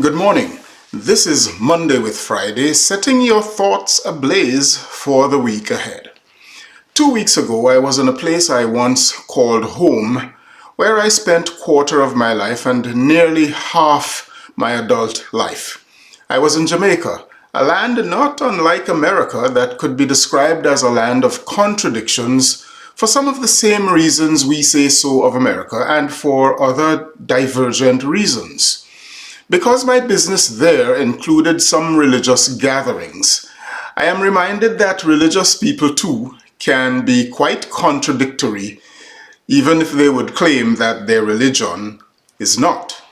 Good morning. This is Monday with Friday, setting your thoughts ablaze for the week ahead. 2 weeks ago, I was in a place I once called home, where I spent a quarter of my life and nearly half my adult life. I was in Jamaica, a land not unlike America that could be described as a land of contradictions for some of the same reasons we say so of America and for other divergent reasons. Because my business there included some religious gatherings, I am reminded that religious people too can be quite contradictory, even if they would claim that their religion is not.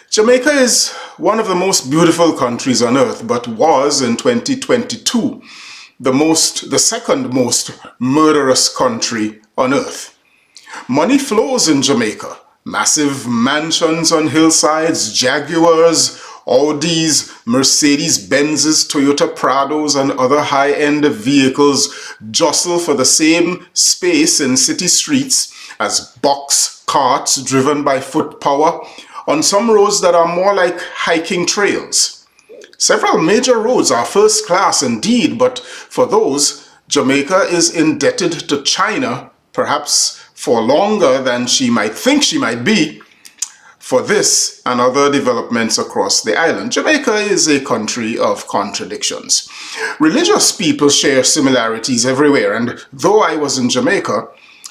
Jamaica is one of the most beautiful countries on earth, but was in 2022 the second most murderous country on earth. Money flows in Jamaica. Massive mansions on hillsides, Jaguars, Audis, Mercedes-Benzes, Toyota Prados, and other high-end vehicles jostle for the same space in city streets as box carts driven by foot power on some roads that are more like hiking trails. Several major roads are first class indeed, but for those, Jamaica is indebted to China, perhaps for longer than she might think she might be, for this and other developments across the island. Jamaica is a country of contradictions. Religious people share similarities everywhere, and though I was in Jamaica,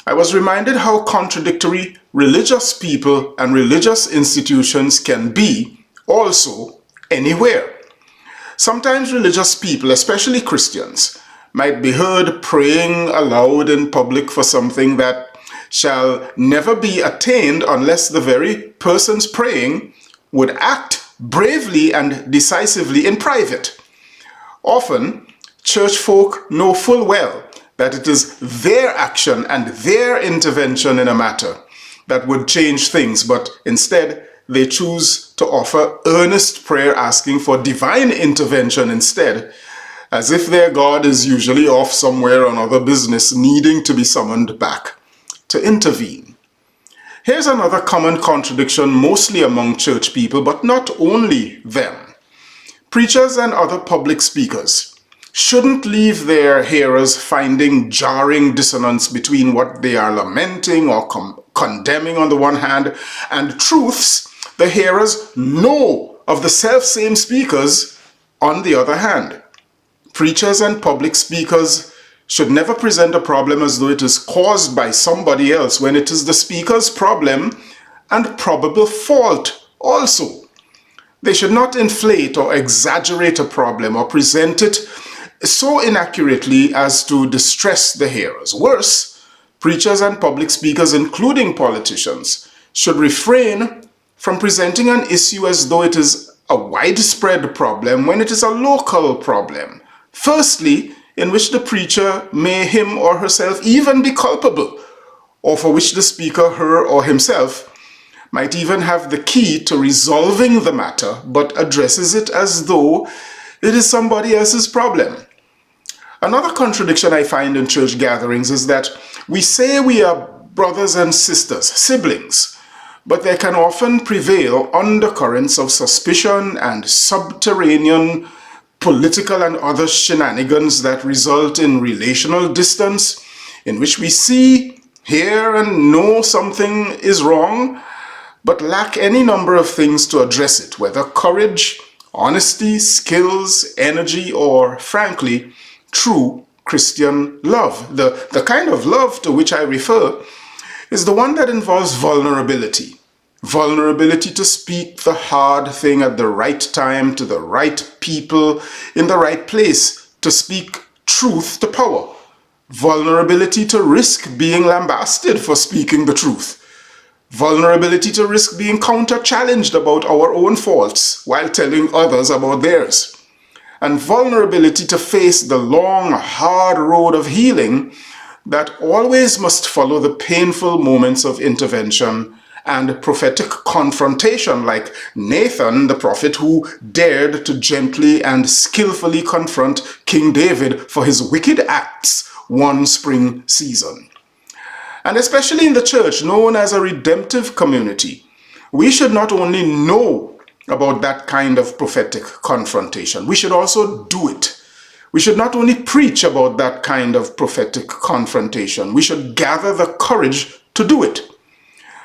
I was reminded how contradictory religious people and religious institutions can be also anywhere. Sometimes religious people, especially Christians, might be heard praying aloud in public for something that shall never be attained unless the very persons praying would act bravely and decisively in private. Often, church folk know full well that it is their action and their intervention in a matter that would change things, but instead they choose to offer earnest prayer asking for divine intervention instead, as if their God is usually off somewhere on other business needing to be summoned back to intervene. Here's another common contradiction mostly among church people, but not only them. Preachers and other public speakers shouldn't leave their hearers finding jarring dissonance between what they are lamenting or condemning on the one hand and truths the hearers know of the self-same speakers on the other hand. Preachers and public speakers should never present a problem as though it is caused by somebody else when it is the speaker's problem and probable fault also. They should not inflate or exaggerate a problem or present it so inaccurately as to distress the hearers. Worse, preachers and public speakers, including politicians, should refrain from presenting an issue as though it is a widespread problem when it is a local problem. Firstly, in which the preacher may him or herself even be culpable, or for which the speaker, her or himself, might even have the key to resolving the matter, but addresses it as though it is somebody else's problem. Another contradiction I find in church gatherings is that we say we are brothers and sisters, siblings, but there can often prevail undercurrents of suspicion and subterranean political and other shenanigans that result in relational distance, in which we see, hear, and know something is wrong, but lack any number of things to address it, whether courage, honesty, skills, energy, or, frankly, true Christian love. The kind of love to which I refer is the one that involves vulnerability. Vulnerability to speak the hard thing at the right time to the right people in the right place, to speak truth to power. Vulnerability to risk being lambasted for speaking the truth. Vulnerability to risk being counter-challenged about our own faults while telling others about theirs. And vulnerability to face the long, hard road of healing that always must follow the painful moments of intervention and prophetic confrontation, like Nathan, the prophet who dared to gently and skillfully confront King David for his wicked acts one spring season. And especially in the church, known as a redemptive community, we should not only know about that kind of prophetic confrontation. We should also do it. We should not only preach about that kind of prophetic confrontation, we should gather the courage to do it.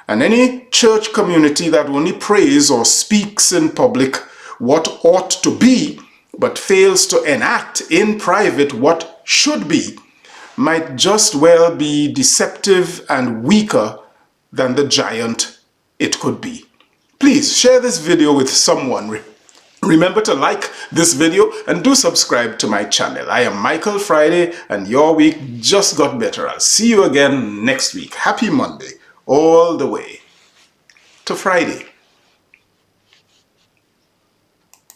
And any church community that only prays or speaks in public what ought to be, but fails to enact in private what should be, might just well be deceptive and weaker than the giant it could be. Please share this video with someone. Remember to like this video and do subscribe to my channel. I am Michael Friday, and your week just got better. I'll see you again next week. Happy Monday, all the way to Friday.